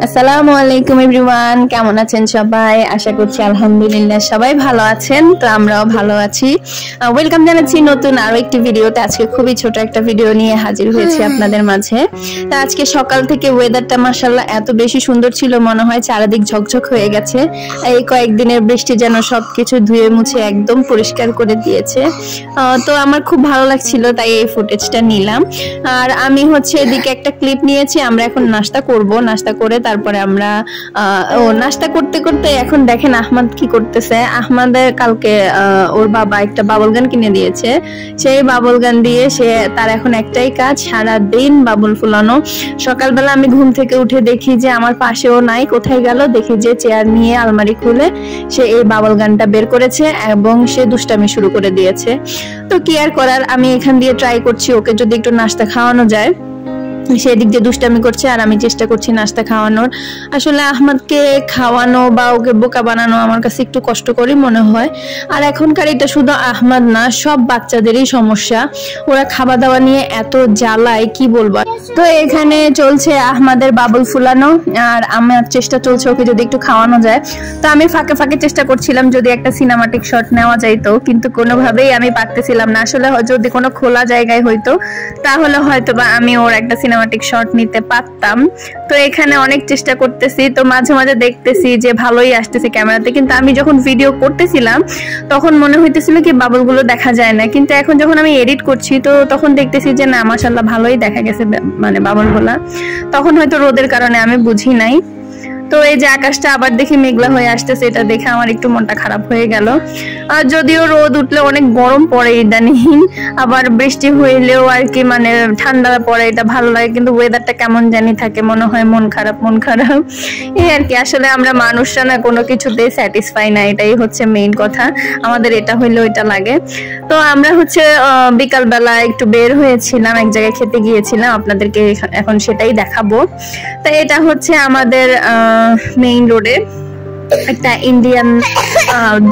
আসসালামু আলাইকুম এভরিওয়ান, কেমন আছেন সবাই? আশা করছি আলহামদুলিল্লাহ সবাই ভালো আছেন। তো আমরাও ভালো আছি। ওয়েলকাম জানাচ্ছি নতুন আরো একটি ভিডিওতে। আজকে খুবই ছোট একটা ভিডিও নিয়ে হাজির হয়েছি আপনাদের মাঝে। তো আজকে সকাল থেকে ওয়েদারটা মাশাআল্লাহ এত বেশি সুন্দর ছিল, মনে হয় চারিদিক ঝকঝক হয়ে গেছে। এই কয়েকদিনের বৃষ্টি যেন সবকিছু ধুয়ে মুছে একদম পরিষ্কার করে দিয়েছে। তো আমার খুব ভালো লাগছিল, তাই এই ফুটেজটা নিলাম। আর আমি এদিকে একটা ক্লিপ নিয়েছি। আমরা এখন নাস্তা করব, নাস্তা করে তারপরে আমরা নাস্তা করতে করতে এখন দেখেন আহমদ কি করতেছে। আহমদের কালকে ওর বাবা একটা বাবল গান কিনে দিয়েছে। সেই বাবল গান দিয়ে তার এখন একটাই কাজ, সারা দিন বাবুল ফুলানো। সকালবেলা আমি ঘুম থেকে উঠে দেখি যে আমার পাশেও নাই, কোথায় গেল দেখি যে চেয়ার নিয়ে আলমারি খুলে সে এই বাবল গানটা বের করেছে এবং সে দুষ্টামি শুরু করে দিয়েছে। তো কি আর করার, আমি এখান দিয়ে ট্রাই করছি ওকে যদি একটু নাস্তা খাওয়ানো যায়। সেদিক দিয়ে দুষ্টামি করছে আর আমি চেষ্টা করছি নাস্তা খাওয়ানোর। আসলে আহমদকে খাওয়ানো বা ওকে বোকা বানানো আমার কাছে একটু কষ্টকরই মনে হয়। আর এখনকার এটা শুধু আহমদ না, সব বাচ্চাদেরই সমস্যা। ওরা খাওয়া দাওয়া নিয়ে এত জ্বালায় কি বলবো। তো এখানে চলছে আহমদের বাবুল ফুলানো আর আমার চেষ্টা চলছে ওকে যদি একটু খাওয়ানো যায়। তো আমি ফাঁকে ফাঁকে চেষ্টা করছিলাম যদি একটা সিনেমাটিক শট নেওয়া যাইতো, কিন্তু কোনোভাবেই আমি পারতেছিলাম না। আসলে যদি কোনো খোলা জায়গায় হইতো তাহলে হয়তো বা আমি ওর একটা সিনেমাটিক শট নিতে পারতাম। তো এখানে অনেক চেষ্টা করতেছি, তো মাঝে মাঝে দেখতেছি যে ভালোই আসতেছে ক্যামেরাতে, কিন্তু আমি যখন ভিডিও করতেছিলাম তখন মনে হইতেছিল কি বাবলগুলো দেখা যায় না। কিন্তু এখন যখন আমি এডিট করছি তো তখন দেখতেছি যে না, মাশাআল্লাহ ভালোই দেখা গেছে মানে বাবলগুলা। তখন হয়তো রোদের কারণে আমি বুঝি নাই। তো এই যে আকাশটা আবার দেখি মেঘলা হয়ে আসতেছে, এটা দেখে আমার একটু মনটা খারাপ হয়ে গেল। আর যদিও রোদ উঠলে অনেক গরম পড়ে ইদানিং, আবার বৃষ্টি হইলেও আর কি মানে ঠান্ডা পড়ে, এটা ভালো লাগে। কিন্তু ওয়েদারটা কেমন জানি থাকে, মনে হয় মন খারাপ মন খারাপ এই আর কি। আসলে আমরা মানুষরা না কোনো কিছুতেই স্যাটিসফাই না, এটাই হচ্ছে মেইন কথা। আমাদের এটা হইলে ওইটা লাগে। তো আমরা বিকালবেলা একটু বের হয়েছিলাম, এক জায়গায় খেতে গিয়েছিলাম, আপনাদেরকে এখন সেটাই দেখাবো। তো এটা হচ্ছে আমাদের মেইন রোডে একটা ইন্ডিয়ান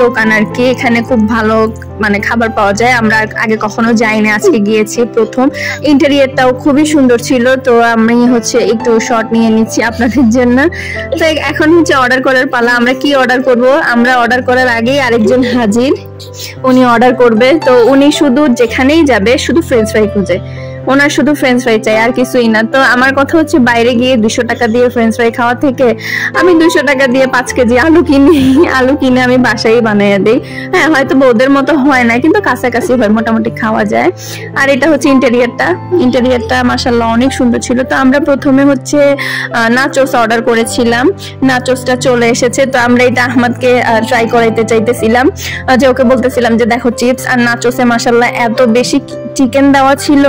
দোকান আর কি। এখানে খুব ভালো মানে খাবার পাওয়া যায়। আমরা আগে কখনো যাইনি, আজকে গিয়েছি প্রথম। ইন্টেরিয়রটাও খুবই সুন্দর ছিল। তো আমি একটু শর্ট নিয়ে নিচ্ছি আপনাদের জন্য। তো এখন অর্ডার করার পালা। আমরা কি অর্ডার করব? আমরা অর্ডার করার আগেই আরেকজন হাজির, উনি অর্ডার করবে। তো উনি শুধু যেখানেই যাবে শুধু ফ্রেঞ্চ ফ্রাই খুঁজে, ওনার শুধু ফ্রেঞ্চ ফ্রাই চাই আর কিছুই না। তো আমার কথা বাইরে গিয়ে 200 টাকা দিয়ে ফ্রেঞ্চ ফ্রাই খাওয়া থেকে আমি 200 টাকা দিয়ে 5 কেজি আলু কিনে আমি বাসায় বানিয়ে দিই। হ্যাঁ, হয়তো ওদের মতো হয় না, কিন্তু কাছাকাছি হয়, মোটামুটি খাওয়া যায়। আর এটা ইন্টেরিয়রটা মাশাআল্লাহ অনেক সুন্দর ছিল। তো আমরা প্রথমে নাচোস অর্ডার করেছিলাম, নাচোসটা চলে এসেছে। তো আমরা এটা আহমদকে ট্রাই করাইতে চাইতেছিলাম, যে ওকে বলতেছিলাম যে দেখো চিপস আর নাচোসে মাশাআল্লাহ এত বেশি চিকেন দেওয়া ছিল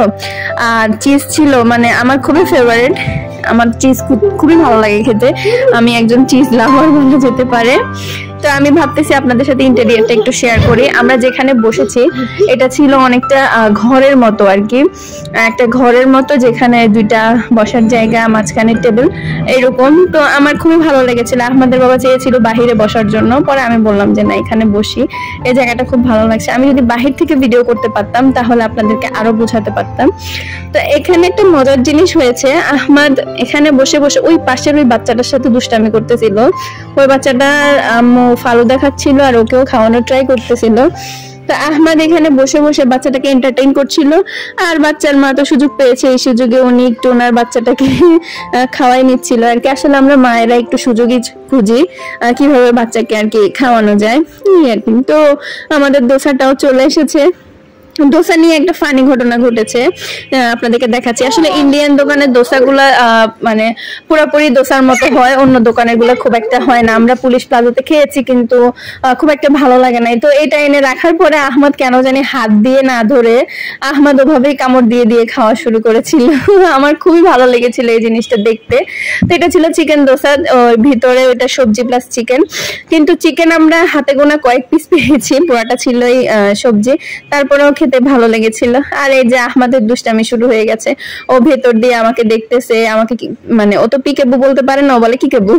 আর চিজ ছিল, মানে আমার খুবই ফেভারিট। আমার চিজ খুবই ভালো লাগে খেতে, আমি একজন চিজ লাভার বলা যেতে পারে। তো আমি ভাবতেছি আপনাদের সাথে ইন্টেরিয়রটা একটু শেয়ার করি। আমরা যেখানে বসেছি এটা ছিল অনেকটা ঘরের মতো আর কি, একটা ঘরের মতো, যেখানে 2টা বসার জায়গা, মাঝখানে টেবিল এরকম। তো আমার খুবই ভালো লেগেছিল। আহমদের বাবা চেয়েছিল বাহিরে বসার জন্য, পরে আমি বললাম যে না, এখানে বসি, এই জায়গাটা খুব ভালো লাগছে। আমি যদি বাহির থেকে ভিডিও করতে পারতাম তাহলে আপনাদেরকে আরো বোঝাতে পারতাম। তো এখানে একটা মজার জিনিস হয়েছে, আহমদ এখানে বসে বসে ওই পাশের ওই বাচ্চাটার সাথে দুষ্টামি করতেছিল। ওই বাচ্চাটার আম্মু ফালুদা খাচ্ছিল আর ওকেও খাওয়ানোর ট্রাই করতেছিল। তো আহমদ এখানে বসে বসে বাচ্চাটাকে এন্টারটেইন করছিল, আর বাচ্চার মা তো সুযোগ পেয়েছে, এই সুযোগে উনি একটু ওনার বাচ্চাটাকে খাওয়াই নিচ্ছিল আর কি। আসলে আমরা মায়েরা একটু সুযোগই খুঁজি কিভাবে বাচ্চাকে আর কি খাওয়ানো যায় আর কি। তো আমাদের দোসাটাও চলে এসেছে। দোসা নিয়ে একটা ফানি ঘটনা ঘটেছে, আপনাদেরকে দেখাচ্ছি। আসলে ইন্ডিয়ান দোকানের দোসাগুলা মানে পুরোপুরি দোসার মতো হয়, অন্য দোকানের গুলা খুব একটা হয় না। আমরা পুলিশ প্লাজাতে খেয়েছি, কিন্তু খুব একটা ভালো লাগে নাই। তো এটা এনে রাখার পরে আহমদ কেন জানি হাত দিয়ে না ধরে আহমদ ওভাবেই কামড় দিয়ে দিয়ে খাওয়া শুরু করেছিল। আমার খুবই ভালো লেগেছিল এই জিনিসটা দেখতে। তো এটা ছিল চিকেন দোসা, ভিতরে ওটা সবজি প্লাস চিকেন। কিন্তু চিকেন আমরা হাতে গোনা কয়েক পিস পেয়েছি, পুরাটা ছিল এই সবজি। তারপরেও খেতে ভালো লেগেছিল। আর এই যে আহমাদের দুষ্টামি শুরু হয়ে গেছে, ও ভেতর দিয়ে আমাকে দেখতেছে, আমাকে মানে ও তো পিকেবু বলতে পারে না, ও বলে কিকেবু।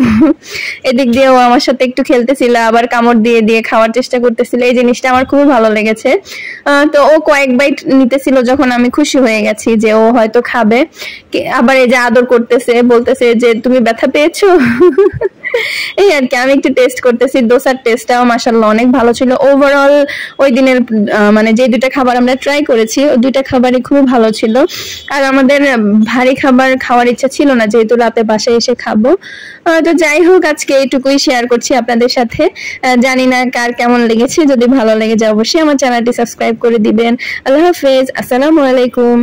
এদিক দিয়ে ও আমার সাথে একটু খেলতেছিল, আবার কামড় দিয়ে দিয়ে খাওয়ার চেষ্টা করতেছিল। এই জিনিসটা আমার খুবই ভালো লেগেছে। তো ও কয়েক বাইট নিতেছিল, যখন আমি খুশি হয়ে গেছি যে ও হয়তো খাবে। আবার এই যে আদর করতেছে, বলতেছে যে তুমি ব্যথা পেয়েছো। এই আর কি, আমি একটু টেস্ট করতেছি। দোসার টেস্টটাও মাশাআল্লাহ অনেক ভালো ছিল। ওভারঅল ওই দিনের মানে যে দুইটা খাবার আমরা ট্রাই করেছি, ওই দুইটা খাবারই খুব ভালো ছিল। আর আমাদের ভারী খাবার খাওয়ার ইচ্ছা ছিল না, যেহেতু রাতে বাসায় এসে খাবো। তো যাই হোক, আজকে এইটুকুই শেয়ার করছি আপনাদের সাথে। জানি না কার কেমন লেগেছে, যদি ভালো লেগে যায় অবশ্যই আমার চ্যানেলটি সাবস্ক্রাইব করে দিবেন। আল্লাহ হাফেজ, আসসালামু আলাইকুম।